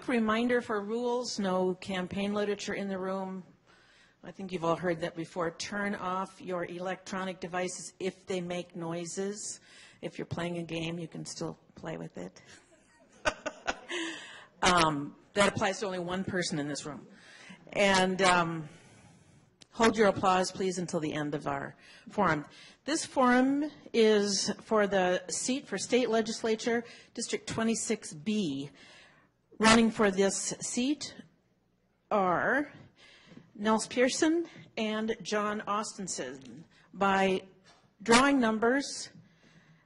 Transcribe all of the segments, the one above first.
quick reminder for rules, no campaign literature in the room. I think you've all heard that before. Turn off your electronic devices if they make noises. If you're playing a game, you can still play with it. That applies to only one person in this room. And hold your applause, please, until the end of our forum. This forum is for the seat for state legislature, District 26B. Running for this seat are Nels Pierson and John Austenson. By drawing numbers,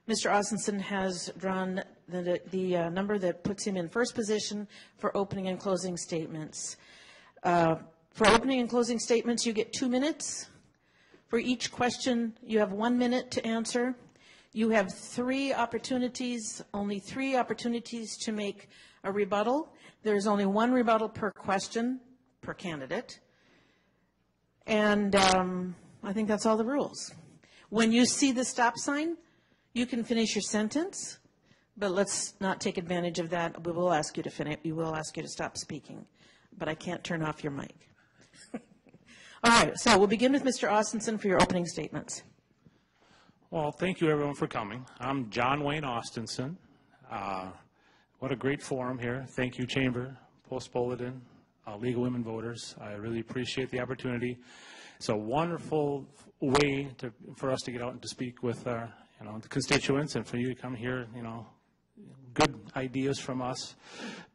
Mr. Austenson has drawn the number that puts him in first position for opening and closing statements. For opening and closing statements, you get 2 minutes. For each question, you have 1 minute to answer. You have only three opportunities to make a rebuttal. There's only one rebuttal per question, per candidate. And I think that's all the rules. When you see the stop sign, you can finish your sentence, but let's not take advantage of that. We will ask you to finish. We will ask you to stop speaking, but I can't turn off your mic. All right, so we'll begin with Mr. Austenson for your opening statements. Well, thank you, everyone, for coming. I'm John Wayne Austenson. What a great forum here. Thank you, Chamber, Post Bulletin, League of Women Voters. I really appreciate the opportunity. It's a wonderful way for us to get out and to speak with our the constituents, and for you to come here, good ideas from us.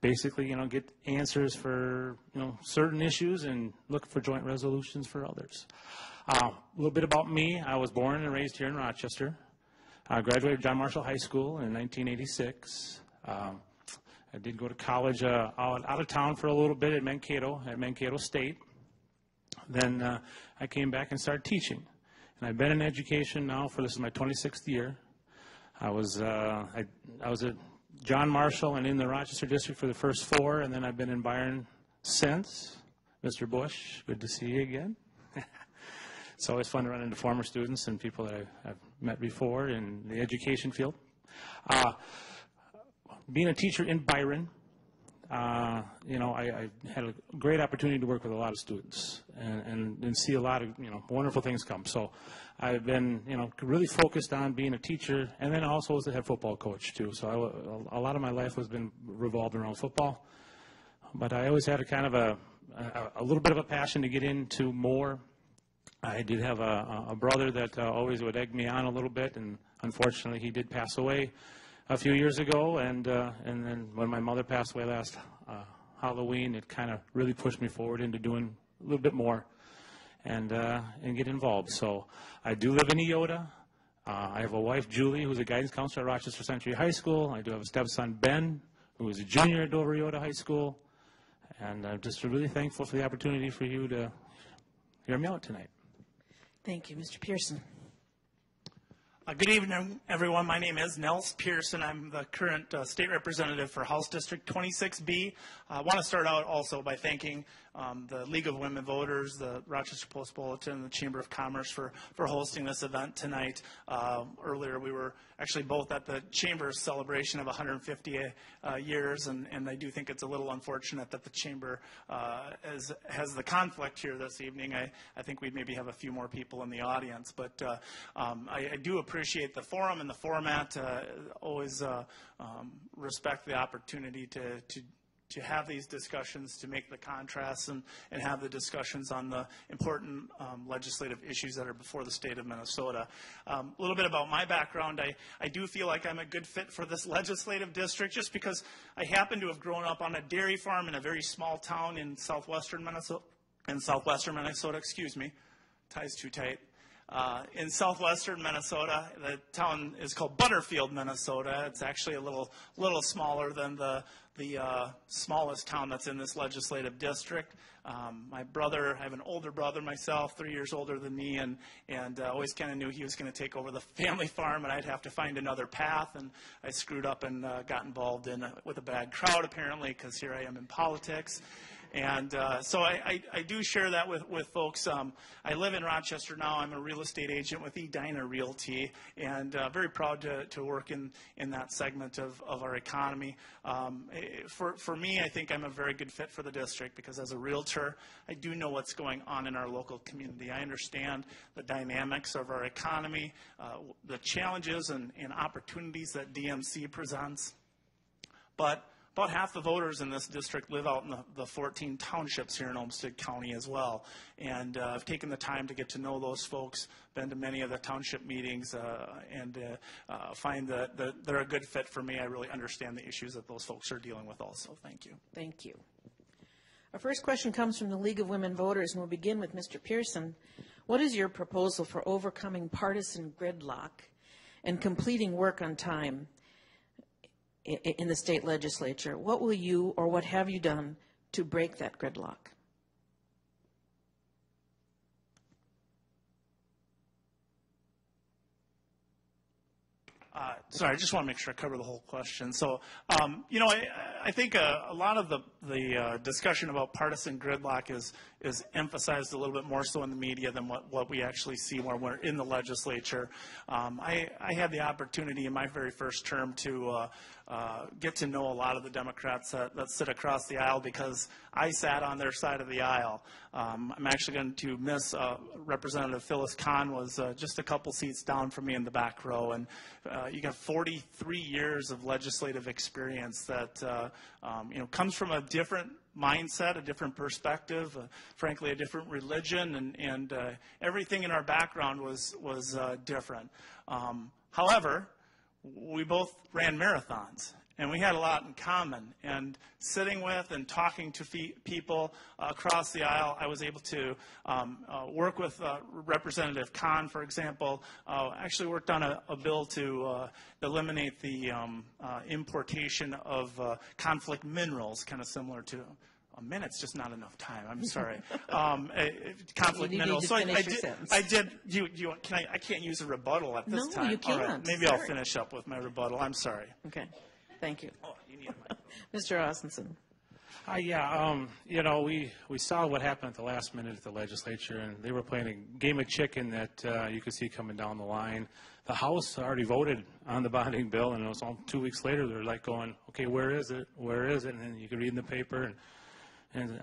Basically, get answers for, certain issues and look for joint resolutions for others. A little bit about me. I was born and raised here in Rochester. I graduated John Marshall High School in 1986. I did go to college out of town for a little bit at Mankato State. Then I came back and started teaching. And I've been in education now this is my 26th year. I was at John Marshall and in the Rochester district for the first 4, and then I've been in Byron since. Mr. Bush, good to see you again. It's always fun to run into former students and people that I've met before in the education field. Being a teacher in Byron, I had a great opportunity to work with a lot of students and see a lot of wonderful things come. So I've been really focused on being a teacher, and then also as a head football coach too. So a lot of my life has been revolved around football, but I always had a kind of a little bit of a passion to get into more. I did have a brother that always would egg me on a little bit, and unfortunately he did pass away a few years ago, and then when my mother passed away last Halloween, it kind of really pushed me forward into doing a little bit more and get involved. So I do live in Eota. I have a wife, Julie, who's a guidance counselor at Rochester Century High School. I do have a stepson, Ben, who is a junior at Dover Eota High School. And I'm just really thankful for the opportunity for you to hear me out tonight. Thank you. Mr. Pierson. Good evening, everyone. My name is Nels Pierson. I'm the current state representative for House District 26B. I want to start out also by thanking the League of Women Voters, the Rochester Post Bulletin, and the Chamber of Commerce for hosting this event tonight. Earlier, we were actually both at the Chamber's celebration of 150 years, and I do think it's a little unfortunate that the Chamber has the conflict here this evening. I think we'd maybe have a few more people in the audience, but I do appreciate the forum and the format. Always respect the opportunity to have these discussions, to make the contrasts and have the discussions on the important legislative issues that are before the state of Minnesota. A little bit about my background. I do feel like I'm a good fit for this legislative district just because I happen to have grown up on a dairy farm in a very small town in southwestern Minnesota, excuse me, ties too tight. In southwestern Minnesota, the town is called Butterfield, Minnesota. It's actually a little smaller than the smallest town that's in this legislative district. My brother, I have an older brother myself, 3 years older than me, and always kind of knew he was going to take over the family farm, and I'd have to find another path. And I screwed up and got involved with a bad crowd, apparently, because here I am in politics. And so I do share that with folks. I live in Rochester now. I'm a real estate agent with Edina Realty, and very proud to work in that segment of our economy. For me, I think I'm a very good fit for the district because as a realtor, I do know what's going on in our local community. I understand the dynamics of our economy, the challenges and opportunities that DMC presents. But about half the voters in this district live out in the 14 townships here in Olmsted County as well. And I've taken the time to get to know those folks, been to many of the township meetings, and find that they're a good fit for me. I really understand the issues that those folks are dealing with also. Thank you. Thank you. Our first question comes from the League of Women Voters, and we'll begin with Mr. Pierson. What is your proposal for overcoming partisan gridlock and completing work on time in the state legislature? What will you or what have you done to break that gridlock? Sorry, I just want to make sure I cover the whole question. So, you know, I think a lot of the discussion about partisan gridlock is emphasized a little bit more so in the media than what we actually see when we're in the legislature. I had the opportunity in my very first term to get to know a lot of the Democrats that sit across the aisle because I sat on their side of the aisle. I'm actually going to miss Representative Phyllis Kahn was just a couple seats down from me in the back row, and you got 43 years of legislative experience that you know, comes from a different mindset, a different perspective, frankly, a different religion, and everything in our background was different. However, we both ran marathons, and we had a lot in common. And sitting with and talking to people across the aisle, I was able to work with Representative Kahn, for example. Actually worked on a bill to eliminate the importation of conflict minerals, kind of similar to a minute's just not enough time. I'm sorry. Conflict minerals. So I did. I can't use a rebuttal at this time. No, you can't. All right, maybe I'll finish up with my rebuttal. I'm sorry. Okay. Thank you. Oh, you need a mic. Mr. Austinson. Yeah, you know, we saw what happened at the last minute at the legislature, and they were playing a game of chicken that you could see coming down the line. The House already voted on the bonding bill, and it was all 2 weeks later they're like going, okay, where is it? Where is it? And then you could read in the paper, and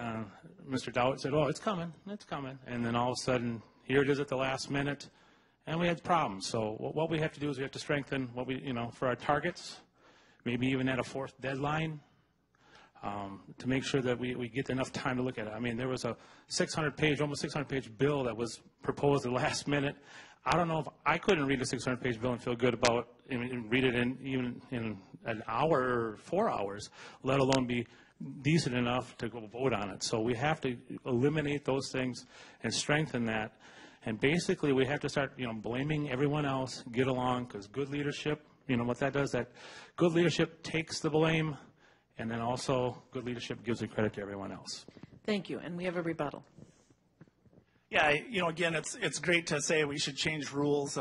Mr. Dowd said, oh, it's coming, it's coming. And then all of a sudden, here it is at the last minute, and we had problems. So what we have to do is we have to strengthen what we, you know, for our targets, maybe even at a fourth deadline, to make sure that we get enough time to look at it. I mean, there was a 600-page, almost 600-page bill that was proposed at the last minute. I don't know if I couldn't read a 600-page bill and feel good about and read it even in an hour or 4 hours, let alone be decent enough to go vote on it. So we have to eliminate those things and strengthen that. And basically, we have to start, you know, blaming everyone else, get along, because good leadership, you know what that does? That good leadership takes the blame, and then also good leadership gives the credit to everyone else. Thank you. And we have a rebuttal. Yeah, you know, again, it's great to say we should change rules.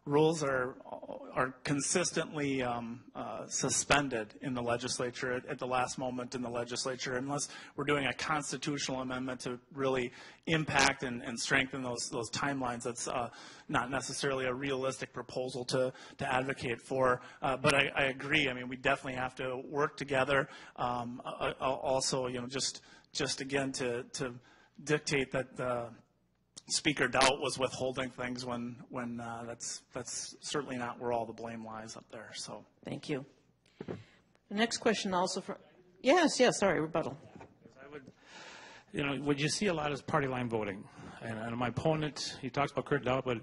Rules are consistently suspended in the legislature at the last moment in the legislature, unless we're doing a constitutional amendment to really impact and strengthen those timelines. That's not necessarily a realistic proposal to advocate for. But I agree. I mean, we definitely have to work together. Also, you know, just again to dictate that. Speaker Dowd was withholding things when that's certainly not where all the blame lies up there. So thank you. The next question also from sorry, rebuttal. You know, what you see a lot is party line voting, and my opponent, he talks about Kurt Dowd, but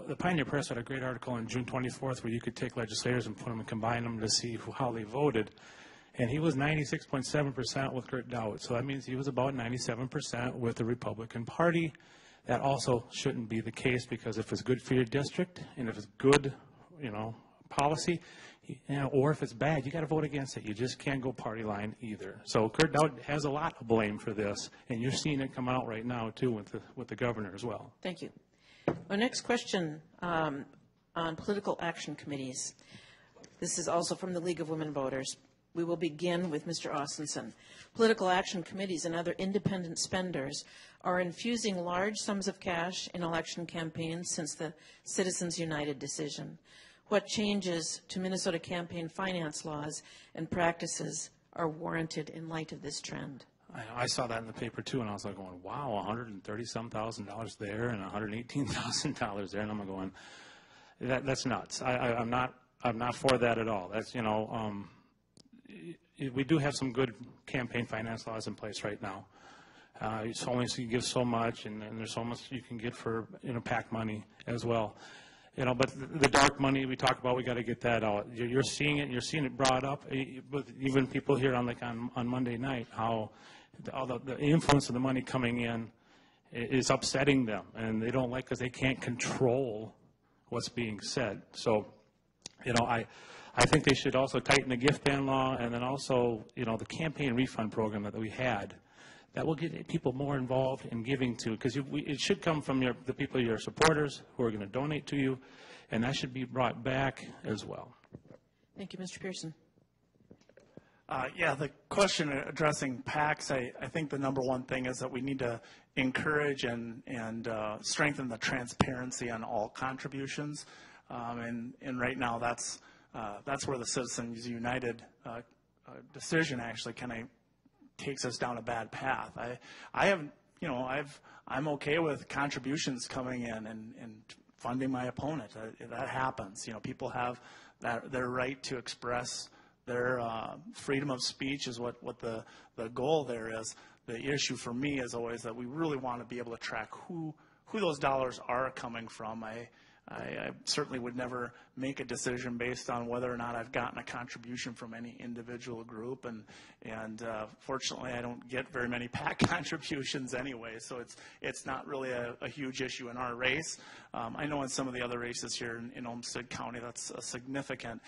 the Pioneer Press had a great article on June 24th where you could take legislators and put them and combine them to see how they voted. And he was 96.7% with Kurt Dowd, so that means he was about 97% with the Republican Party. That also shouldn't be the case, because if it's good for your district and if it's good, you know, policy, you know, or if it's bad, you got to vote against it. You just can't go party line either. So Kurt Dowd has a lot of blame for this, and you're seeing it come out right now too with the governor as well. Thank you. Our next question on political action committees. This is also from the League of Women Voters. We will begin with Mr. Austenson. Political action committees and other independent spenders are infusing large sums of cash in election campaigns since the Citizens United decision. What changes to Minnesota campaign finance laws and practices are warranted in light of this trend? I saw that in the paper too, and I was like going, wow, $130-some thousand there and $118,000 there, and I'm going, that's nuts. I'm not for that at all. That's, we do have some good campaign finance laws in place right now. You only give so much, and there's so much you can get for PAC money as well. But the dark money we talk about, we got to get that out. You're seeing it. You're seeing it brought up with even people here on Monday night. How all the influence of the money coming in is upsetting them, and they don't like because they can't control what's being said. So, I think they should also tighten the gift ban law, and then also, the campaign refund program that we had, that will get people more involved in giving to, because it should come from the people, your supporters, who are going to donate to you, and that should be brought back as well. Thank you, Mr. Pierson. Yeah, the question addressing PACs, I think the number one thing is that we need to encourage and strengthen the transparency on all contributions, and right now that's where the Citizens United decision actually kind of takes us down a bad path. I'm okay with contributions coming in and funding my opponent. That happens. People have their right to express their freedom of speech is what the goal there is. The issue for me is always that we really want to be able to track who those dollars are coming from. I certainly would never make a decision based on whether or not I've gotten a contribution from any individual group, and fortunately I don't get very many PAC contributions anyway, so it's not really a huge issue in our race. I know in some of the other races here in Olmsted County that's a significant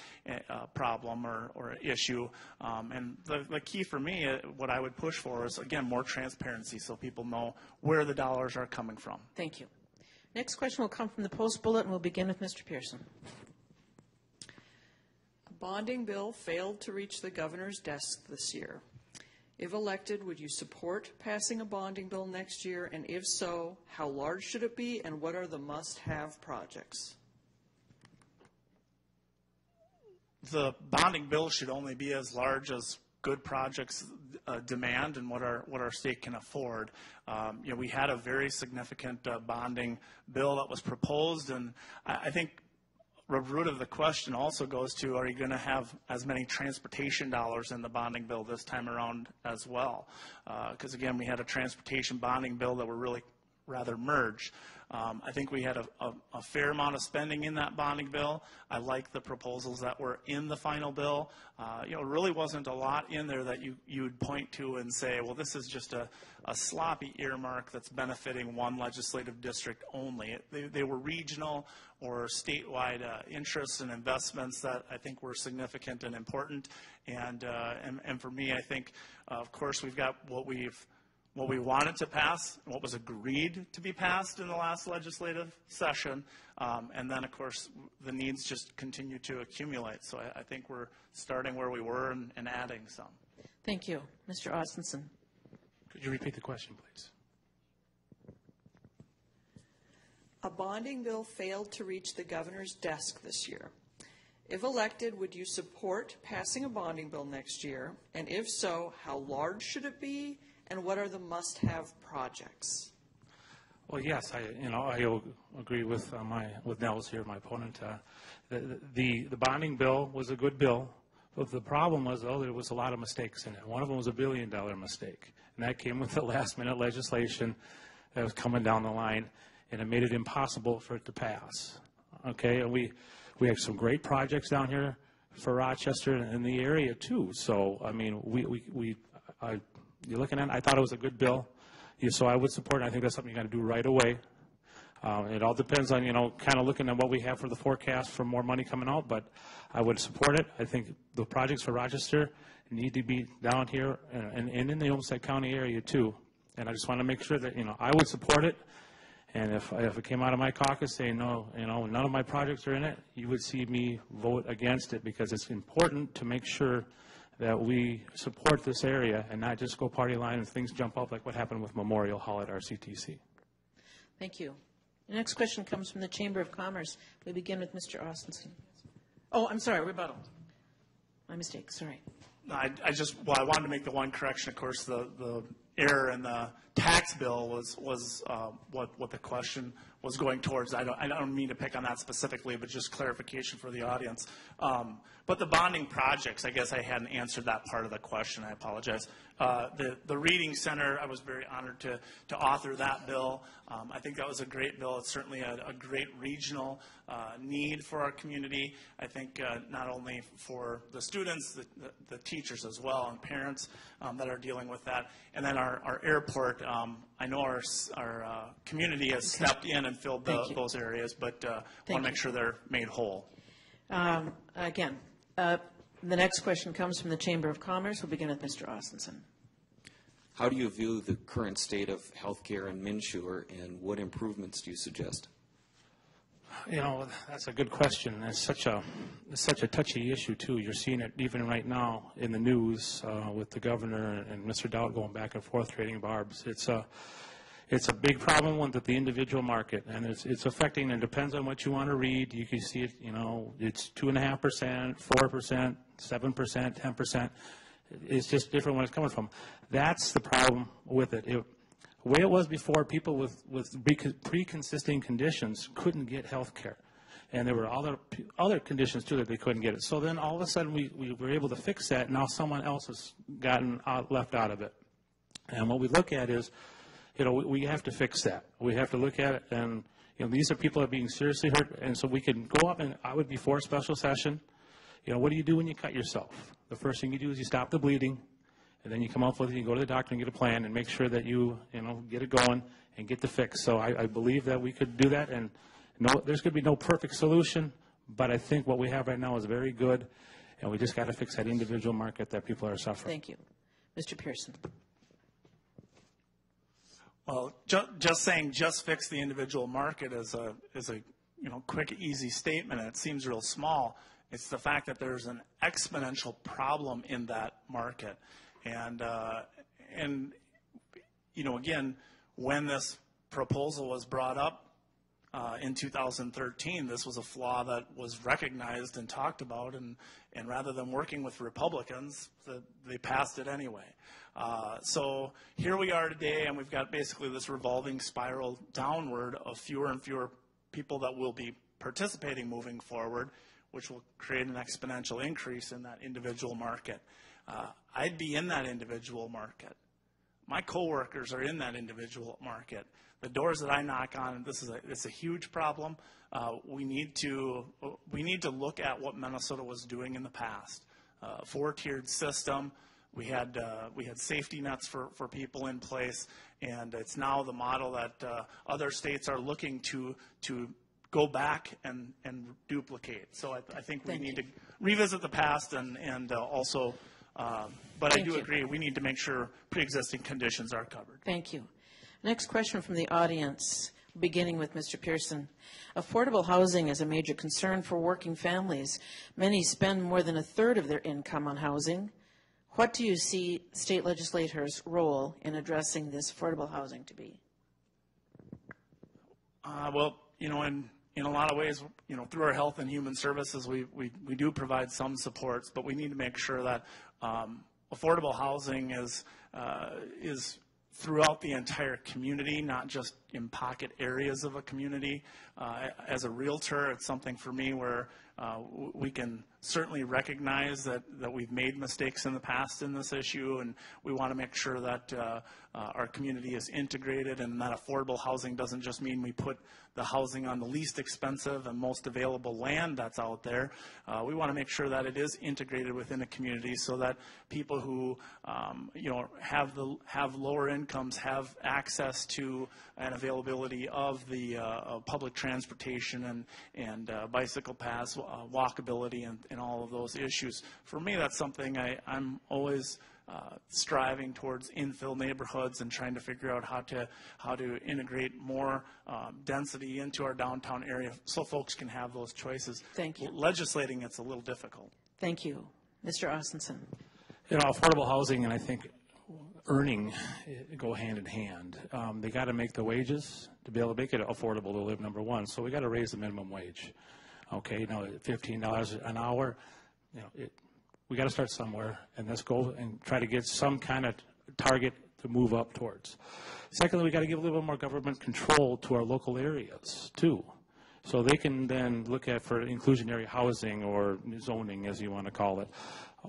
problem or issue, and the key for me, what I would push for is, again, more transparency so people know where the dollars are coming from. Thank you. Next question will come from the Post Bulletin. We'll begin with Mr. Pierson. A bonding bill failed to reach the governor's desk this year. If elected, would you support passing a bonding bill next year? And if so, how large should it be, and what are the must-have projects? The bonding bill should only be as large as good projects demand and what our state can afford. We had a very significant bonding bill that was proposed, and I think the root of the question also goes to, are you going to have as many transportation dollars in the bonding bill this time around as well? Because again, we had a transportation bonding bill that were really rather merged. I think we had a fair amount of spending in that bonding bill. I like the proposals that were in the final bill. It really wasn't a lot in there that you would point to and say, well, this is just a sloppy earmark that's benefiting one legislative district only. They were regional or statewide interests and investments that I think were significant and important. And for me, I think, of course, we've got what we wanted to pass, what was agreed to be passed in the last legislative session, and then, of course, the needs just continue to accumulate. So I think we're starting where we were and adding some. Thank you. Mr. Austenson. Could you repeat the question, please? A bonding bill failed to reach the governor's desk this year. If elected, would you support passing a bonding bill next year? And if so, how large should it be? And what are the must-have projects? Well, yes, I agree with Nels here, my opponent. The bonding bill was a good bill, but the problem was, there was a lot of mistakes in it. One of them was $1 billion mistake, and that came with the last-minute legislation that was coming down the line, and it made it impossible for it to pass. Okay, and we have some great projects down here for Rochester and the area too. So I mean, you're looking at it, I thought it was a good bill, so I would support it. I think that's something you got to do right away. It all depends on, kind of looking at what we have for the forecast for more money coming out, but I would support it. I think the projects for Rochester need to be down here and in the Olmsted County area too. And I just want to make sure that, I would support it. And if it came out of my caucus saying, no, none of my projects are in it, you would see me vote against it, because it's important to make sure that we support this area and not just go party line and things jump up like what happened with Memorial Hall at RCTC. Thank you. The next question comes from the Chamber of Commerce. We begin with Mr. Austenson. Oh, I'm sorry, rebuttal. My mistake, sorry. I wanted to make the one correction. Of course, the error in the tax bill was what the question was going towards. I don't mean to pick on that specifically, but just clarification for the audience. But the bonding projects, I guess I hadn't answered that part of the question. I apologize. The Reading Center, I was very honored to author that bill. I think that was a great bill. It's certainly a great regional need for our community. I think not only for the students, the teachers as well, and parents that are dealing with that. And then our airport, I know our community has stepped in and filled those areas, but want to make sure they're made whole. Again, the next question comes from the Chamber of Commerce. We'll begin with Mr. Austenson. How do you view the current state of healthcare in Minsure, and what improvements do you suggest? You know, that's a good question. It's such a touchy issue too. You're seeing it even right now in the news with the governor and Mr. Dowd going back and forth trading barbs. It's a big problem with the individual market, and it's affecting. It depends on what you want to read. You can see it. You know, it's 2.5%, 4%, 7%, 10%. It's just different where it's coming from. That's the problem with it. The way it was before, people with pre-consisting conditions couldn't get health care. And there were other conditions, too, that they couldn't get it. So then all of a sudden we were able to fix that. Now someone else has gotten left out of it. And what we look at is, you know, we have to fix that. We have to look at it. And, you know, these are people that are being seriously hurt. And so we can go up, and I would be for a special session. You know, what do you do when you cut yourself? The first thing you do is you stop the bleeding. And then you come up with it, you go to the doctor and get a plan and make sure that you get it going and get the fix. So I believe that we could do that. And no, there's going to be no perfect solution, but I think what we have right now is very good, and we just got to fix that individual market that people are suffering. Thank you. Mr. Pierson. Well, just saying just fix the individual market is a quick, easy statement, and it seems real small. It's the fact that there's an exponential problem in that market. And again, when this proposal was brought up in 2013, this was a flaw that was recognized and talked about, and rather than working with Republicans, they passed it anyway. So here we are today, and we've got basically this revolving spiral downward of fewer and fewer people that will be participating moving forward, which will create an exponential increase in that individual market. I'd be in that individual market. My coworkers are in that individual market. The doors that I knock on, it's a huge problem. We need to look at what Minnesota was doing in the past. Four-tiered system. We had safety nets for people in place, and it's now the model that other states are looking to go back and duplicate. So I think we need to revisit the past and also. But I do agree, we need to make sure pre-existing conditions are covered. Thank you. Next question from the audience, beginning with Mr. Pierson. Affordable housing is a major concern for working families. Many spend more than a third of their income on housing. What do you see state legislators' role in addressing this affordable housing to be? Well, in a lot of ways, through our Health and Human Services, we do provide some supports, but we need to make sure that affordable housing is throughout the entire community, not just in pocket areas of a community. As a realtor, it's something for me where we can certainly recognize that we've made mistakes in the past in this issue, and we want to make sure that our community is integrated, and that affordable housing doesn't just mean we put the housing on the least expensive and most available land that's out there. We want to make sure that it is integrated within a community so that people who have lower incomes have access to and availability of the public transportation and bicycle paths, walkability, and all of those issues. For me, that's something I'm always striving towards infill neighborhoods and trying to figure out how to integrate more density into our downtown area so folks can have those choices. Thank you. Legislating, it's a little difficult. Thank you. Mr. Austenson. Affordable housing and I think earning go hand in hand. They got to make the wages to be able to make it affordable to live, number one. So we got to raise the minimum wage. Okay, now $15 an hour, we got to start somewhere, and let's go and try to get some kind of target to move up towards. Secondly, we got to give a little bit more government control to our local areas too, so they can then look at for inclusionary housing or zoning, as you want to call it.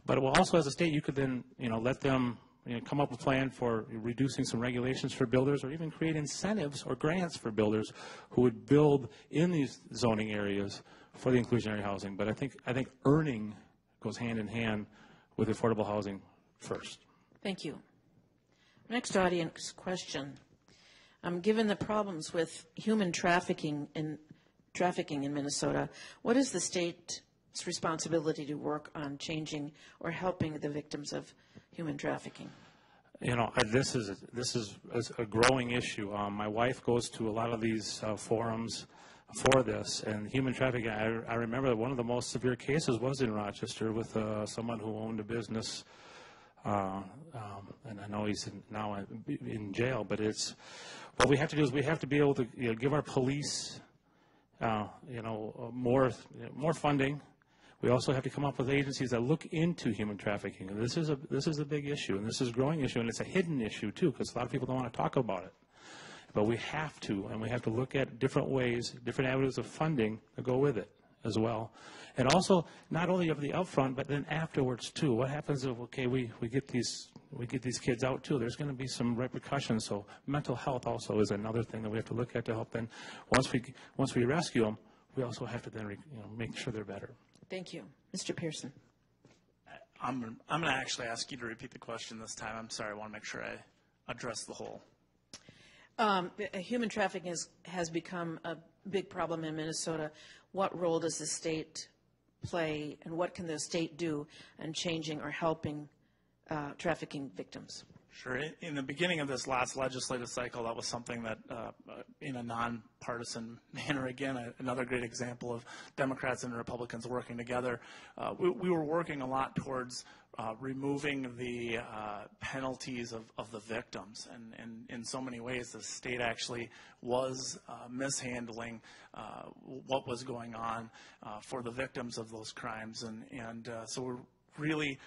But also, as a state, you could then let them come up with a plan for reducing some regulations for builders, or even create incentives or grants for builders who would build in these zoning areas for the inclusionary housing. But I think earning goes hand in hand with affordable housing first. Thank you. Next audience question. Given the problems with human trafficking in Minnesota, what is the state's responsibility to work on changing or helping the victims of human trafficking? This is a growing issue. My wife goes to a lot of these forums for this, and human trafficking. I remember that one of the most severe cases was in Rochester with someone who owned a business, and I know he's now in jail. But what we have to do is we have to be able to give our police, more funding. We also have to come up with agencies that look into human trafficking. And this is a big issue, and this is a growing issue, and it's a hidden issue too, because a lot of people don't want to talk about it. But we have to, and we have to look at different ways, different avenues of funding that go with it as well. And also, not only of the upfront, but then afterwards too. What happens if we get these kids out too? There's going to be some repercussions. So mental health also is another thing that we have to look at to help. Then once we rescue them, we also have to then make sure they're better. Thank you. Mr. Pierson. I'm going to actually ask you to repeat the question this time. I'm sorry. I want to make sure I address the whole. Human trafficking has become a big problem in Minnesota. What role does the state play, and what can the state do in changing or helping trafficking victims? Sure. In the beginning of this last legislative cycle, that was something that, in a nonpartisan manner, again, another great example of Democrats and Republicans working together, we were working a lot towards removing the penalties of the victims. And in so many ways, the state actually was mishandling what was going on for the victims of those crimes. And so we're really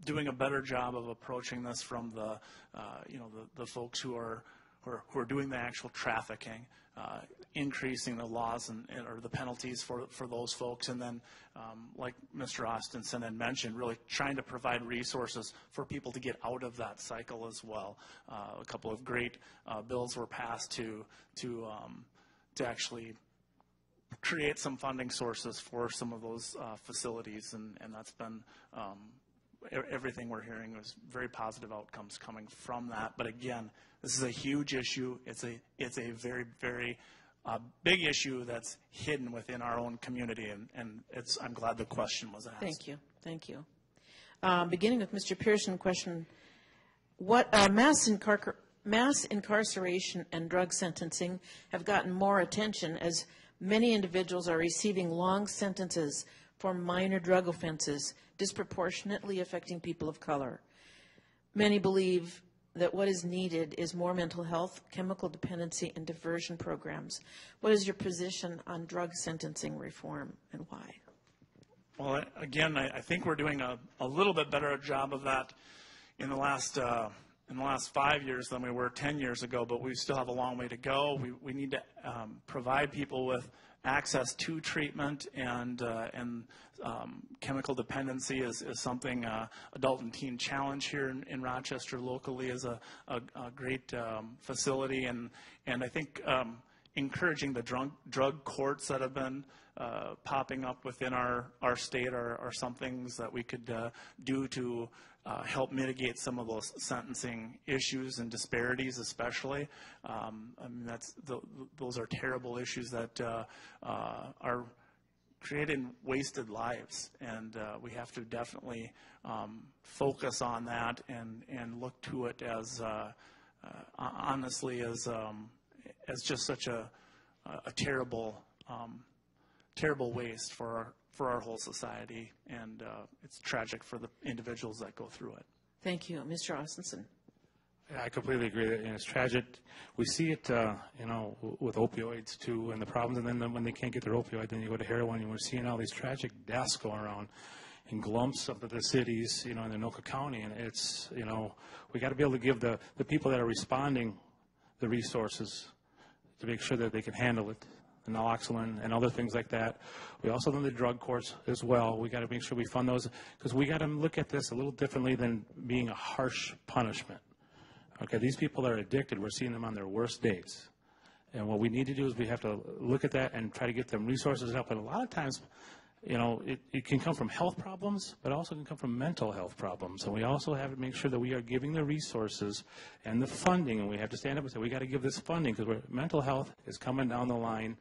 doing a better job of approaching this from the folks who are doing the actual trafficking, increasing the laws or the penalties for those folks, and then like Mr. Austinson had mentioned, really trying to provide resources for people to get out of that cycle as well. A couple of great bills were passed to actually create some funding sources for some of those facilities, and that's been everything we're hearing is very positive outcomes coming from that. But again, this is a huge issue. It's a very, very big issue that's hidden within our own community, and I'm glad the question was asked. Thank you. Thank you. Beginning with Mr. Pierson, question: What mass incarceration and drug sentencing have gotten more attention as many individuals are receiving long sentences for minor drug offenses, disproportionately affecting people of color. Many believe that what is needed is more mental health, chemical dependency, and diversion programs. What is your position on drug sentencing reform, and why? Well, again, I think we're doing a little bit better job of that in the last 5 years than we were 10 years ago, but we still have a long way to go. We need to provide people with access to treatment, and chemical dependency is something Adult and Teen Challenge here in Rochester locally is a great facility, and I think encouraging the drug courts that have been popping up within our state are some things that we could do to help mitigate some of those sentencing issues and disparities, especially. I mean, those are terrible issues that are creating wasted lives, and we have to definitely focus on that and look to it as honestly as just such a terrible waste for for our whole society, and it's tragic for the individuals that go through it. Thank you. Mr. Austenson. Yeah, I completely agree. And it's tragic. We see it, with opioids too, and the problems. And then when they can't get their opioid, then you go to heroin. And we're seeing all these tragic deaths going around in glumps of the cities, in Anoka County. And it's, we got to be able to give the people that are responding the resources to make sure that they can handle it, the naloxone and other things like that. We also do the drug courts as well. We got to make sure we fund those, because we got to look at this a little differently than being a harsh punishment. Okay, these people that are addicted, we're seeing them on their worst days. And what we need to do is we have to look at that and try to get them resources and help. And a lot of times, it can come from health problems, but also can come from mental health problems. And we also have to make sure that we are giving the resources and the funding. And we have to stand up and say, we got to give this funding, because mental health is coming down the line.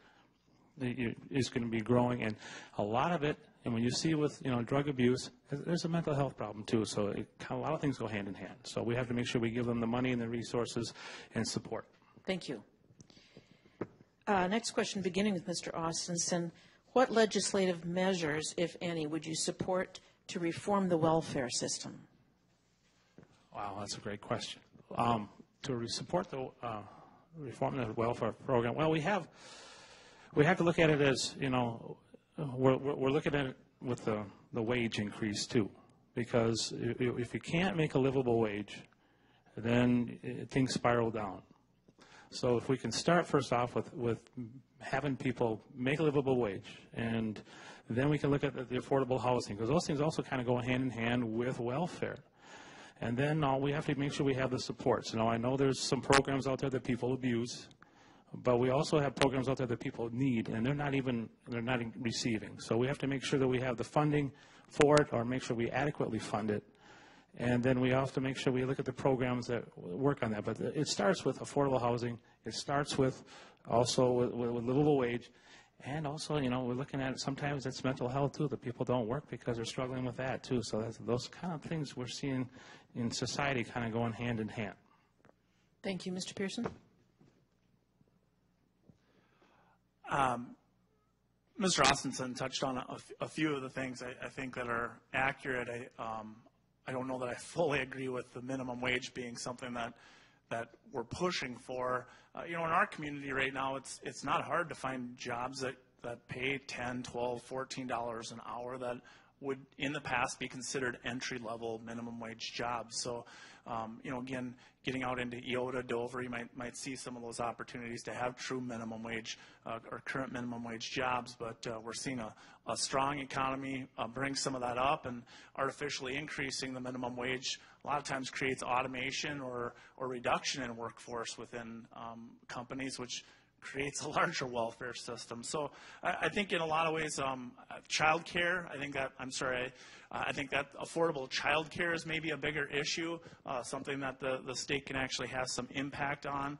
Is going to be growing. And a lot of it, and when you see with, drug abuse, there's a mental health problem too. So a lot of things go hand in hand. So we have to make sure we give them the money and the resources and support. Thank you. Next question, beginning with Mr. Austenson. What legislative measures, if any, would you support to reform the welfare system? Wow, that's a great question. To support the reform the welfare program, well, we have to look at it as, we're looking at it with the wage increase too, because if you can't make a livable wage, then things spiral down. So if we can start first off with having people make a livable wage, and then we can look at the affordable housing, because those things also kind of go hand in hand with welfare. And then we have to make sure we have the supports. I know there's some programs out there that people abuse, but we also have programs out there that people need, and they're not receiving. So we have to make sure that we have the funding for it, or make sure we adequately fund it. And then we have to make sure we look at the programs that work on that. But it starts with affordable housing. It starts with also with livable wage. And also, we're looking at it, sometimes it's mental health too, that people don't work because they're struggling with that too. So those kind of things we're seeing in society kind of going hand in hand. Thank you. Mr. Pierson? Mr. Austenson touched on a few of the things I think that are accurate. I don't know that I fully agree with the minimum wage being something that we're pushing for. In our community right now, it's not hard to find jobs that pay $10, $12, $14 an hour that would in the past be considered entry-level minimum wage jobs. So, again, getting out into Eota, Dover, you might see some of those opportunities to have true minimum wage or current minimum wage jobs, but we're seeing a strong economy bring some of that up, and artificially increasing the minimum wage a lot of times creates automation or reduction in workforce within companies, which creates a larger welfare system. So I think in a lot of ways, child care, I think that affordable child care is maybe a bigger issue, something that the state can actually have some impact on.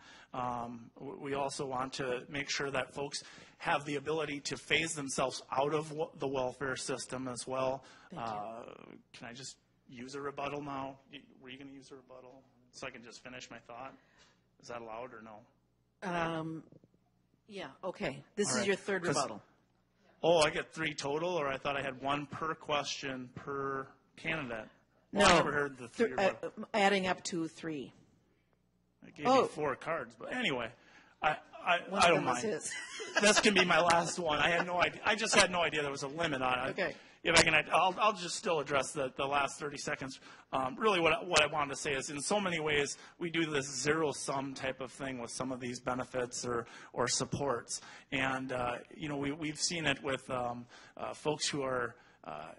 We also want to make sure that folks have the ability to phase themselves out of the welfare system as well. Can I just use a rebuttal now? Were you going to use a rebuttal so I can just finish my thought? Is that allowed or no? Yeah, okay. This is your third rebuttal. Oh, I get 3 total, or I thought I had 1 per question per candidate. Well, no, I never heard the 3 adding up to 3. I gave you 4 cards, but anyway, I don't mind. This can be my last one. I had no idea. I just had no idea there was a limit on it. Okay. If I can, I'll just still address the last 30 seconds. Really what I wanted to say is, in so many ways, we do this zero-sum type of thing with some of these benefits or supports. And, we've seen it with folks who are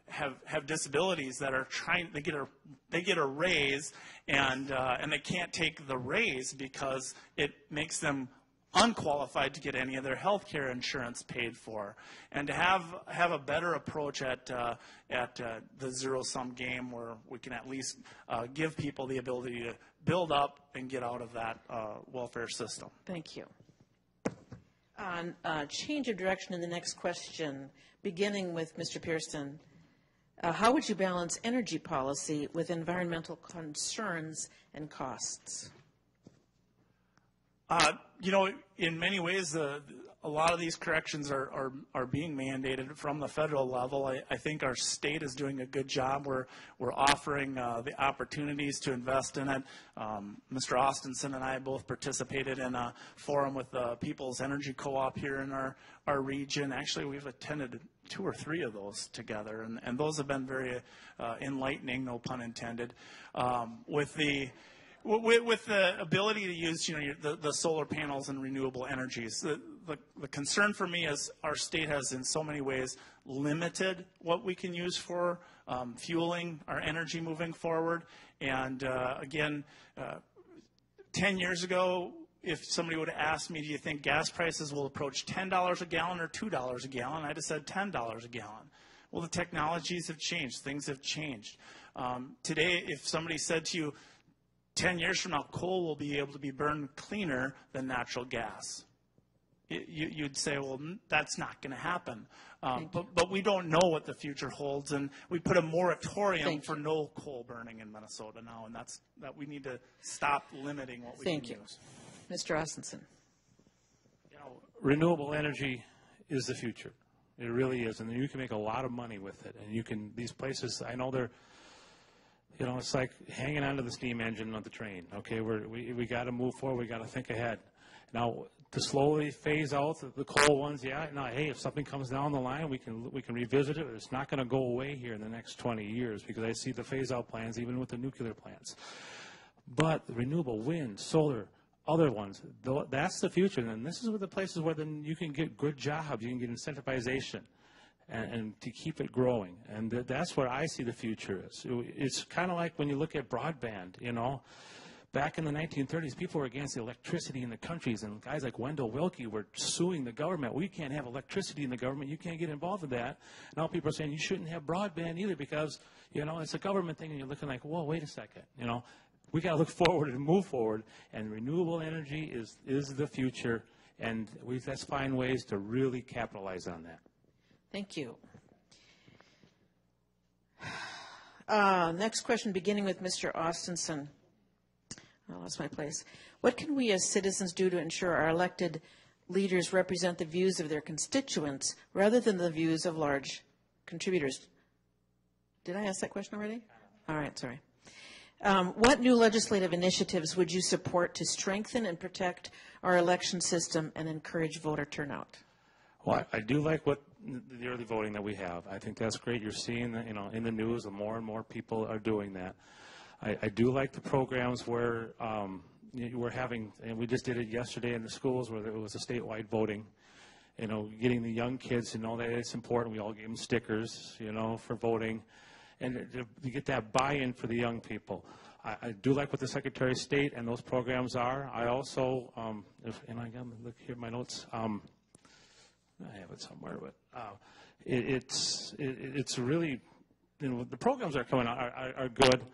have disabilities that are trying, they get a raise, and they can't take the raise because it makes them unqualified to get any of their health care insurance paid for. And to have a better approach at the zero-sum game, where we can at least give people the ability to build up and get out of that welfare system. Thank you. On change of direction in the next question, beginning with Mr. Pierson, how would you balance energy policy with environmental concerns and costs? You know, in many ways, a lot of these corrections are being mandated from the federal level. I think our state is doing a good job. We're offering the opportunities to invest in it. Mr. Austinson and I both participated in a forum with the People's Energy Co-op here in our region. Actually, we've attended 2 or 3 of those together, and those have been very enlightening, no pun intended, with the ability to use, you know, the solar panels and renewable energies. The concern for me is our state has in so many ways limited what we can use for fueling our energy moving forward. And again, 10 years ago, if somebody would have asked me, do you think gas prices will approach $10 a gallon or $2 a gallon, I'd have said $10 a gallon. Well, the technologies have changed. Things have changed. Today, if somebody said to you, 10 years from now, coal will be able to be burned cleaner than natural gas, you'd say, well, that's not going to happen. But we don't know what the future holds, and we put a moratorium for no coal burning in Minnesota now, and that we need to stop limiting what we can use. Mr. Austinson. You know, renewable energy is the future. It really is, and you can make a lot of money with it. And you can, these places, I know they're, you know, it's like hanging onto the steam engine of the train. Okay, we got to move forward. We got to think ahead. Now, to slowly phase out the coal ones, yeah. Now, hey, if something comes down the line, we can revisit it. It's not going to go away here in the next 20 years because I see the phase out plans even with the nuclear plants. But the renewable wind, solar, other ones, that's the future. And this is where the places where then you can get good jobs, you can get incentivization. And to keep it growing. And that's where I see the future is. It's kind of like when you look at broadband, you know. Back in the 1930s, people were against the electricity in the countries, and guys like Wendell Willkie were suing the government. We can't have electricity in the government. You can't get involved in that. Now people are saying you shouldn't have broadband either because, you know, it's a government thing, and you're looking like, whoa, wait a second. You know, we got to look forward and move forward, and renewable energy is the future, and let's find ways to really capitalize on that. Thank you. Next question, beginning with Mr. Austinson. I lost my place. What can we as citizens do to ensure our elected leaders represent the views of their constituents rather than the views of large contributors? Did I ask that question already? All right, sorry. What new legislative initiatives would you support to strengthen and protect our election system and encourage voter turnout? Well, I do like what the early voting that we have. I think that's great. You're seeing, you know, in the news, more and more people are doing that. I do like the programs where we're having, and we just did it yesterday in the schools where there was a statewide voting. You know, getting the young kids to know that it's important. We all gave them stickers, you know, for voting, and to get that buy-in for the young people. I do like what the Secretary of State and those programs are. I also, and I got to look here at my notes. I have it somewhere, but it's really, you know, the programs that are coming out are good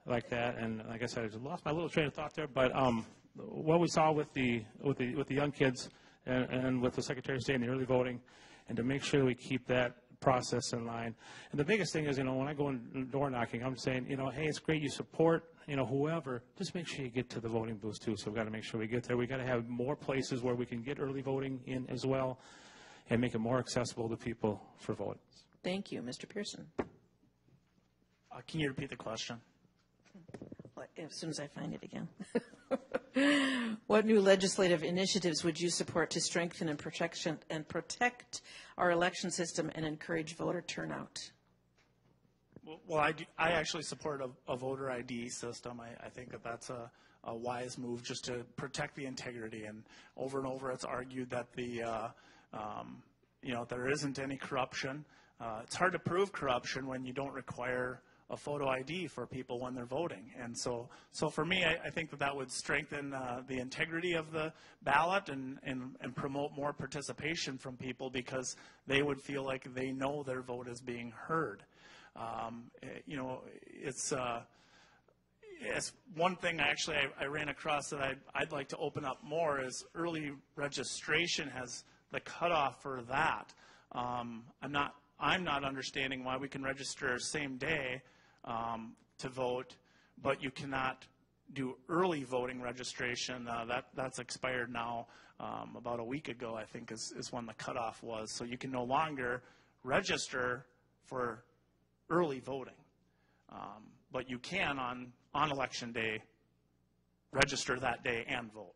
like that. And like I said, I just lost my little train of thought there. But what we saw with the young kids and with the Secretary of State and the early voting, and to make sure we keep that process in line. And the biggest thing is, you know, when I go in door knocking, I'm saying, you know, hey, it's great you support, you know, whoever, just make sure you get to the voting booths too. So we've got to make sure we get there. We've got to have more places where we can get early voting in as well and make it more accessible to people for voting. Thank you. Mr. Pierson. Can you repeat the question? As soon as I find it again. What new legislative initiatives would you support to strengthen and protect our election system and encourage voter turnout? Well, I actually support a voter ID system. I think that's a wise move just to protect the integrity. And over it's argued that you know, there isn't any corruption. It's hard to prove corruption when you don't require a photo ID for people when they're voting. And so for me, I think that would strengthen the integrity of the ballot and promote more participation from people because they would feel like they know their vote is being heard. You know, it's one thing I ran across that I'd like to open up more is early registration has the cutoff for that. I'm not understanding why we can register same day to vote, but you cannot do early voting registration. That's expired now. About a week ago, I think, is when the cutoff was. So you can no longer register for early voting. But you can, on election day, register that day and vote.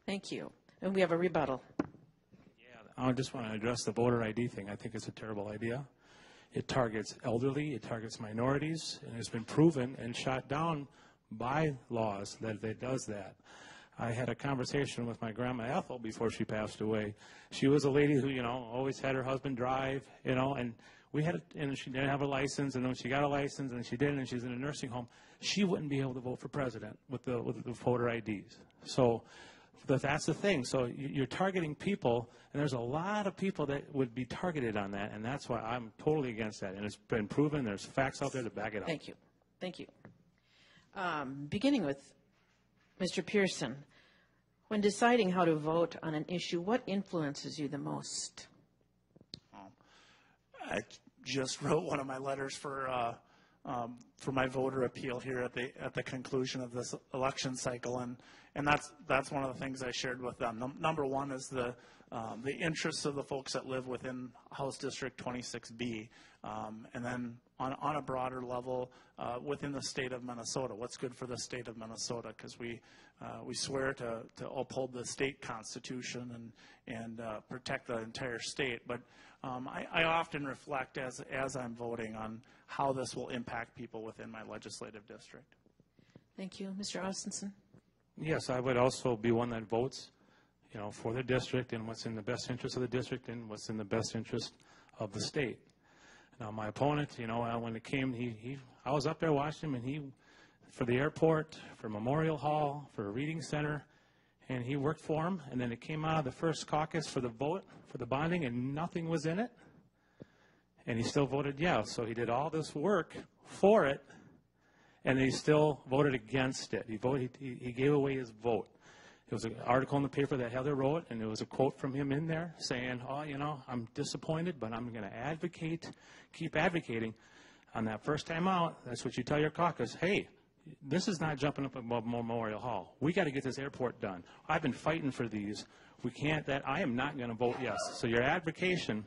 Thank you. And we have a rebuttal. Yeah, I just want to address the voter ID thing. I think it's a terrible idea. It targets elderly, it targets minorities, and it's been proven and shot down by laws that it does that. I had a conversation with my grandma Ethel before she passed away. She was a lady who, you know, always had her husband drive, you know, and we had, and she didn't have a license, and then she got a license, and she didn't, and she's in a nursing home. She wouldn't be able to vote for president with the voter IDs. So that's the thing. So you're targeting people, and there's a lot of people that would be targeted on that, and that's why I'm totally against that. And it's been proven. There's facts out there to back it up. Thank you. Thank you. Beginning with Mr. Pierson, when deciding how to vote on an issue, what influences you the most? I just wrote one of my letters for my voter appeal here at the conclusion of this election cycle, and that's one of the things I shared with them. Number one is the interests of the folks that live within House District 26B, and then on a broader level within the state of Minnesota. What's good for the state of Minnesota? Because we swear to uphold the state constitution and protect the entire state. But I often reflect as I'm voting on how this will impact people within my legislative district. Thank you. Mr. Austenson? Yes, I would also be one that votes, you know, for the district and what's in the best interest of the district and what's in the best interest of the state. Now, my opponent, you know, when it came, I was up there watching him, and he, for the airport, for Memorial Hall, for a reading center, and he worked for him, and then it came out of the first caucus for the vote, for the bonding, and nothing was in it, and he still voted yes. So he did all this work for it, and he still voted against it. He gave away his vote. There was an article in the paper that Heather wrote, and there was a quote from him in there saying, oh, you know, I'm disappointed, but I'm going to keep advocating. On that first time out, that's what you tell your caucus, hey, this is not jumping up above Memorial Hall. We got to get this airport done. I've been fighting for these. We can't, I am not going to vote yes. So your advocation.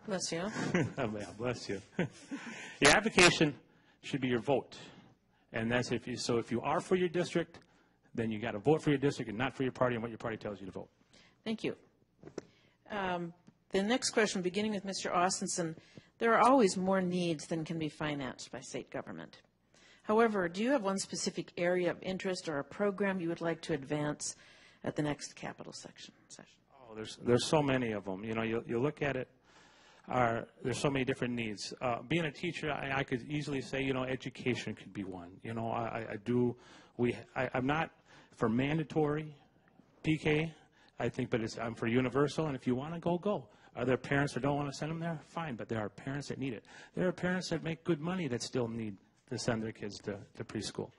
Bless you. Oh, yeah, bless you. Your advocation should be your vote. And that's if you are for your district, then you got to vote for your district and not for your party and what your party tells you to vote. Thank you. The next question, beginning with Mr. Austenson, there are always more needs than can be financed by state government. However, do you have one specific area of interest or a program you would like to advance at the next Capitol session? Oh, there's so many of them. You know, you look at it. There's so many different needs. Being a teacher, I could easily say, you know, education could be one. You know, I'm not for mandatory PK, I think, but I'm for universal, and if you want to go. Are there parents that don't want to send them there? Fine, but there are parents that need it. There are parents that make good money that still need to send their kids to preschool.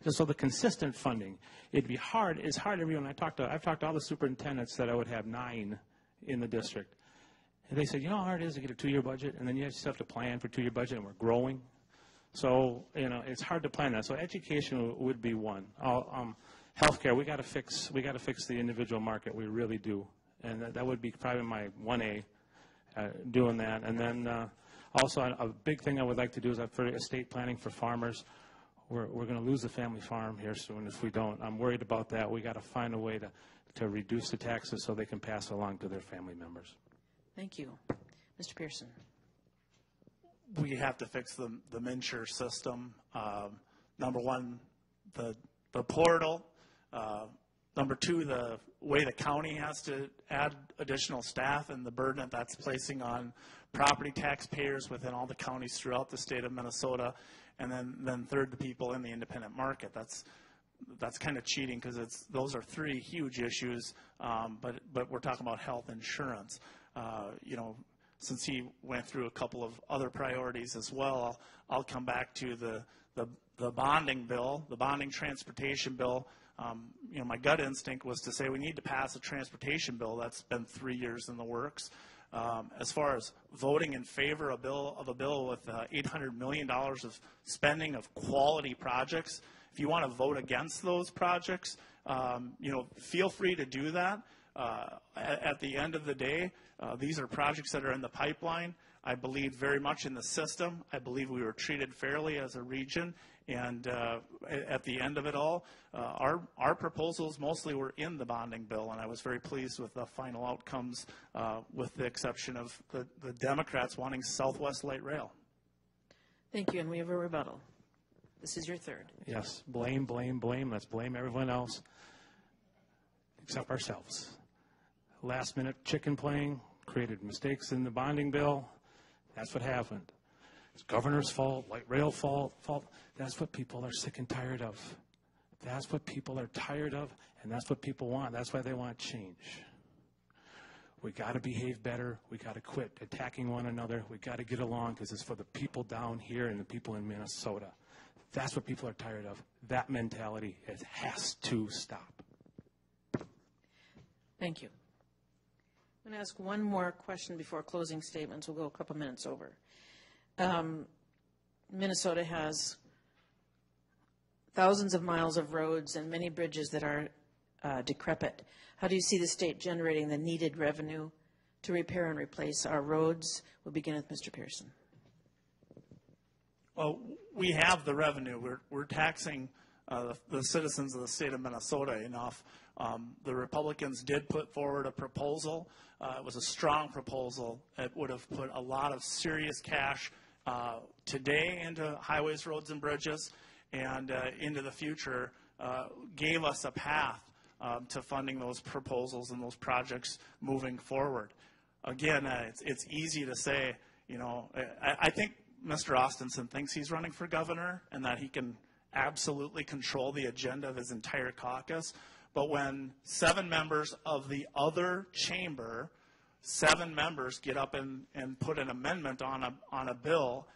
So the consistent funding, it'd be hard. It's hard. Everyone I've talked to all the superintendents that I would have 9 in the district. And they said, you know how hard it is to get a 2-year budget, and then you just have to plan for a 2-year budget, and we're growing. So, you know, it's hard to plan that. So education would be one. Healthcare, we got to fix the individual market. We really do, and that would be probably my 1A, doing that. And then also a big thing I would like to do is for estate planning for farmers. We're going to lose the family farm here soon if we don't. I'm worried about that. We got to find a way to reduce the taxes so they can pass along to their family members. Thank you. Mr. Pierson. We have to fix the MNsure system. Number one, the portal. Number two, the way the county has to add additional staff and the burden that that's placing on property taxpayers within all the counties throughout the state of Minnesota. And then third, the people in the independent market. That's kind of cheating because those are 3 huge issues, but we're talking about health insurance. You know, since he went through a couple of other priorities as well, I'll come back to the bonding bill, the bonding transportation bill. You know, my gut instinct was to say we need to pass a transportation bill. That's been 3 years in the works. As far as voting in favor of a bill with $800 million of spending of quality projects, if you want to vote against those projects, feel free to do that. At the end of the day, these are projects that are in the pipeline. I believe very much in the system. I believe we were treated fairly as a region. And at the end of it all, our proposals mostly were in the bonding bill, and I was very pleased with the final outcomes, with the exception of the Democrats wanting Southwest Light Rail. Thank you, and we have a rebuttal. This is your third. Yes, blame, blame, blame. Let's blame everyone else except ourselves. Last-minute chicken playing created mistakes in the bonding bill. That's what happened. It's governor's fault, light rail fault. That's what people are sick and tired of. That's what people are tired of, and that's what people want. That's why they want change. We got to behave better. We got to quit attacking one another. We got to get along because it's for the people down here and the people in Minnesota. That's what people are tired of. That mentality, it has to stop. Thank you. I'm going to ask one more question before closing statements. We'll go a couple minutes over. Minnesota has thousands of miles of roads and many bridges that are decrepit. How do you see the state generating the needed revenue to repair and replace our roads? We'll begin with Mr. Pierson. Well, we have the revenue. We're taxing the citizens of the state of Minnesota enough. The Republicans did put forward a proposal. It was a strong proposal. It would have put a lot of serious cash today into highways, roads, and bridges, and into the future, gave us a path to funding those proposals and those projects moving forward. Again, it's easy to say, I think Mr. Austinson thinks he's running for governor and that he can absolutely control the agenda of his entire caucus. But when 7 members of the other chamber, 7 members get up and put an amendment on a bill,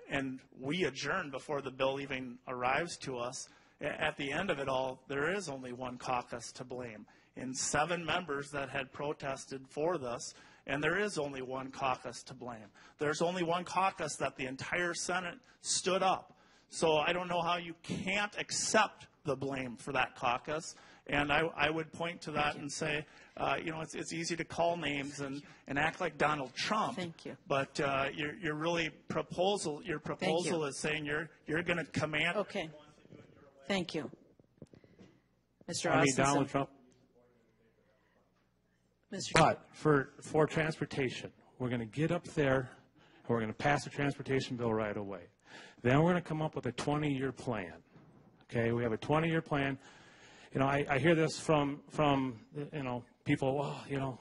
and we adjourn before the bill even arrives to us, at the end of it all, there is only one caucus to blame. And 7 members that had protested for this, and there is only one caucus to blame. There's only one caucus that the entire Senate stood up. So I don't know how you can't accept the blame for that caucus. And I would point to that and say, it's easy to call names and act like Donald Trump. Thank you. But your proposal is saying you're going to command. Okay. Thank you. Mr. I mean, Austinson. Donald Trump. Mr. But for transportation, we're going to get up there and we're going to pass a transportation bill right away. Then we're going to come up with a 20-year plan. Okay, we have a 20-year plan. I hear this from people. Well,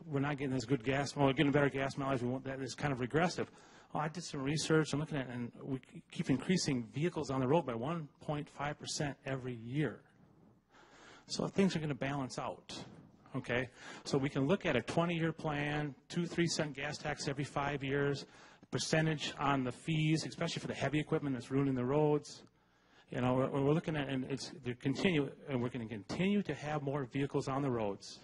we're not getting as good gas. Well, we're getting better gas mileage. That is kind of regressive. Well, I did some research. I'm looking at, and we keep increasing vehicles on the road by 1.5% every year. So things are going to balance out. Okay, so we can look at a 20-year plan, 2-3 cent gas tax every 5 years, percentage on the fees, especially for the heavy equipment that's ruining the roads. We're looking at, and we're going to continue to have more vehicles on the roads.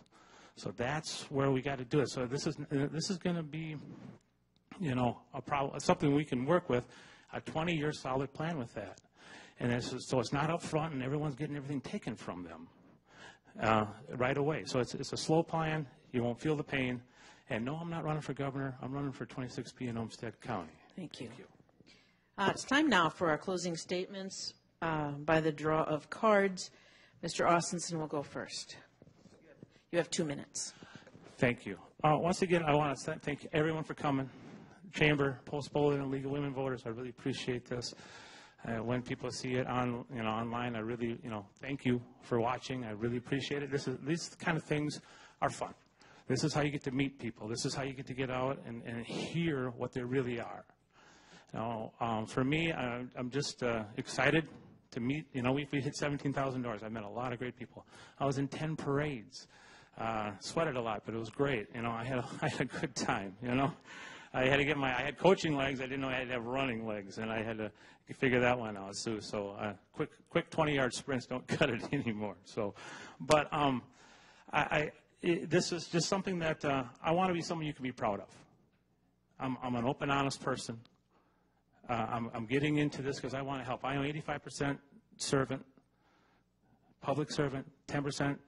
So that's where we got to do it. So this is going to be, a problem, something we can work with, a 20-year solid plan with that. And so it's not up front and everyone's getting everything taken from them right away. So it's a slow plan. You won't feel the pain. And no, I'm not running for governor. I'm running for 26B in Olmsted County. Thank you. It's time now for our closing statements by the draw of cards. Mr. Austinson will go first. You have 2 minutes. Thank you. Once again, I want to thank everyone for coming. Chamber, Post-Bulletin, and League of Women Voters, I really appreciate this. When people see it online, I really, thank you for watching. I really appreciate it. These kind of things are fun. This is how you get to meet people. This is how you get to get out and hear what they really are. For me, I'm just excited to meet. We hit 17,000 doors. I met a lot of great people. I was in 10 parades. Sweated a lot, but it was great. I had a good time. I had to I had coaching legs. I didn't know I had to have running legs, and I had to figure that one out too. So quick 20-yard sprints don't cut it anymore. So, but this is just something that I want to be someone you can be proud of. I'm an open, honest person. I'm getting into this because I want to help. I am 85% servant, public servant, 10%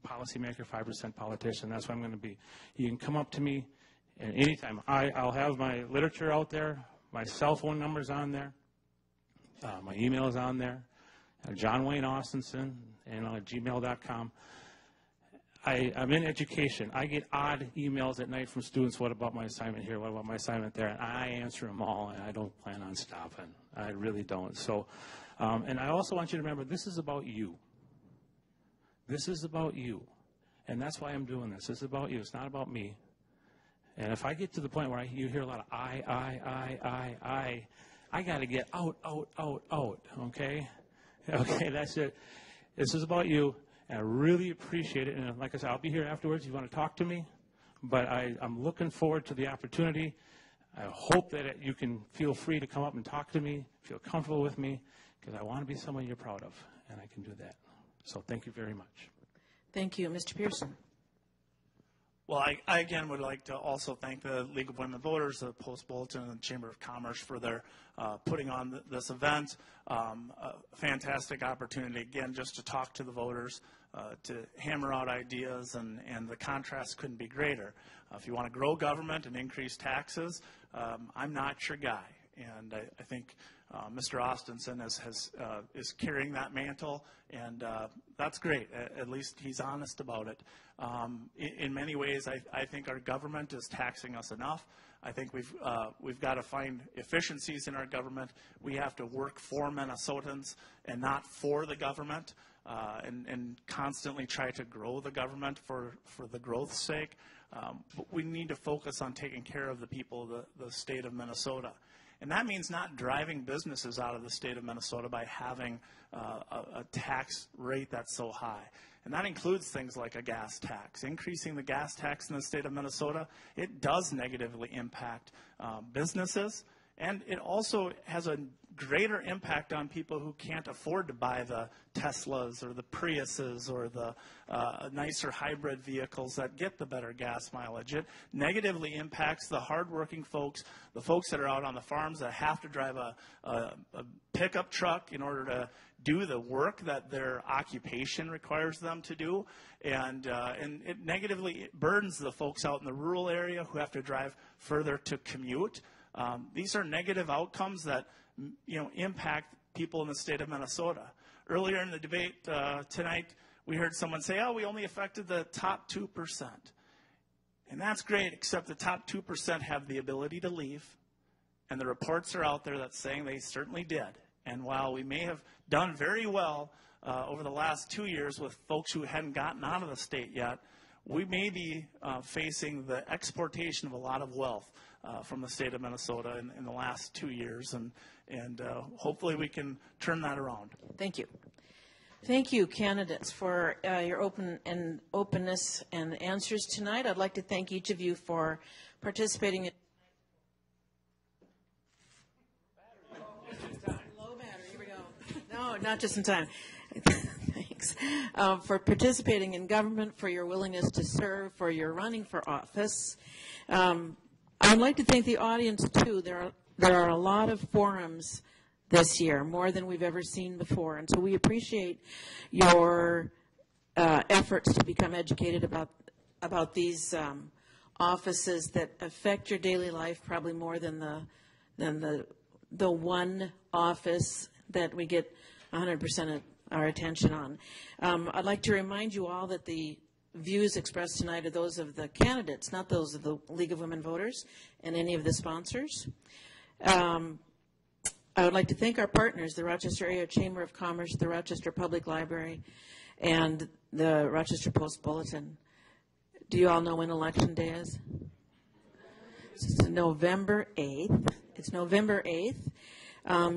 policymaker, 5% politician. That's what I'm going to be. You can come up to me at any time. I'll have my literature out there. My cell phone number's on there. My email is on there. John Wayne Austinson, at gmail.com. I'm in education. I get odd emails at night from students, what about my assignment here, what about my assignment there? And I answer them all, and I don't plan on stopping. I really don't. So, and I also want you to remember, this is about you. This is about you. And that's why I'm doing this. This is about you. It's not about me. And if I get to the point where you hear a lot of I got to get out, okay? Okay, that's it. This is about you, and I really appreciate it. And like I said, I'll be here afterwards if you want to talk to me. But I'm looking forward to the opportunity. I hope that you can feel free to come up and talk to me, feel comfortable with me, because I want to be someone you're proud of, and I can do that. So thank you very much. Thank you. Mr. Pierson. Well, I again would like to also thank the League of Women Voters, the Post Bulletin, and the Chamber of Commerce for their putting on this event. A fantastic opportunity, again, just to talk to the voters, to hammer out ideas, and the contrast couldn't be greater. If you want to grow government and increase taxes, I'm not your guy. And I think Mr. Austinson is carrying that mantle, and that's great. At least he's honest about it. In many ways, I think our government is taxing us enough. I think we've got to find efficiencies in our government. We have to work for Minnesotans and not for the government, and constantly try to grow the government for the growth's sake. But we need to focus on taking care of the people of the state of Minnesota. And that means not driving businesses out of the state of Minnesota by having a tax rate that's so high. And that includes things like a gas tax. Increasing the gas tax in the state of Minnesota, it does negatively impact businesses. And it also has a greater impact on people who can't afford to buy the Teslas or the Priuses or the nicer hybrid vehicles that get the better gas mileage. It negatively impacts the hardworking folks, the folks that are out on the farms that have to drive a pickup truck in order to do the work that their occupation requires them to do. And it negatively burdens the folks out in the rural area who have to drive further to commute. These are negative outcomes that impact people in the state of Minnesota. Earlier in the debate tonight, we heard someone say, oh, we only affected the top 2%. And that's great, except the top 2% have the ability to leave. And the reports are out there that's saying they certainly did. And while we may have done very well over the last 2 years with folks who hadn't gotten out of the state yet, we may be facing the exportation of a lot of wealth from the state of Minnesota in the last 2 years, and hopefully we can turn that around. Thank you. Thank you, candidates, for your openness and answers tonight. I'd like to thank each of you for participating in low battery. Here we go. No, not just in time. Thanks. For participating in government, for your willingness to serve, for your running for office. I'd like to thank the audience, too. There are a lot of forums this year, more than we've ever seen before. And so we appreciate your efforts to become educated about these offices that affect your daily life probably more than the one office that we get 100% of our attention on. I'd like to remind you all that the views expressed tonight are those of the candidates, not those of the League of Women Voters and any of the sponsors. I would like to thank our partners, the Rochester Area Chamber of Commerce, the Rochester Public Library, and the Rochester Post Bulletin. Do you all know when Election Day is? It's November 8th. It's November 8th.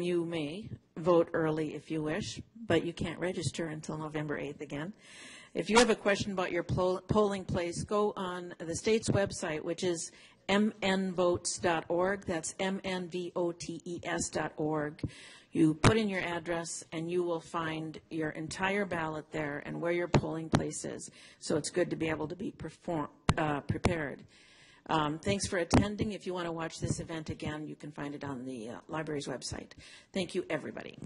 You may vote early if you wish, but you can't register until November 8th again. If you have a question about your polling place, go on the state's website, which is mnvotes.org. That's mnvotes.org. You put in your address, and you will find your entire ballot there and where your polling place is. So it's good to be able to be prepared. Thanks for attending. If you want to watch this event again, you can find it on the library's website. Thank you, everybody.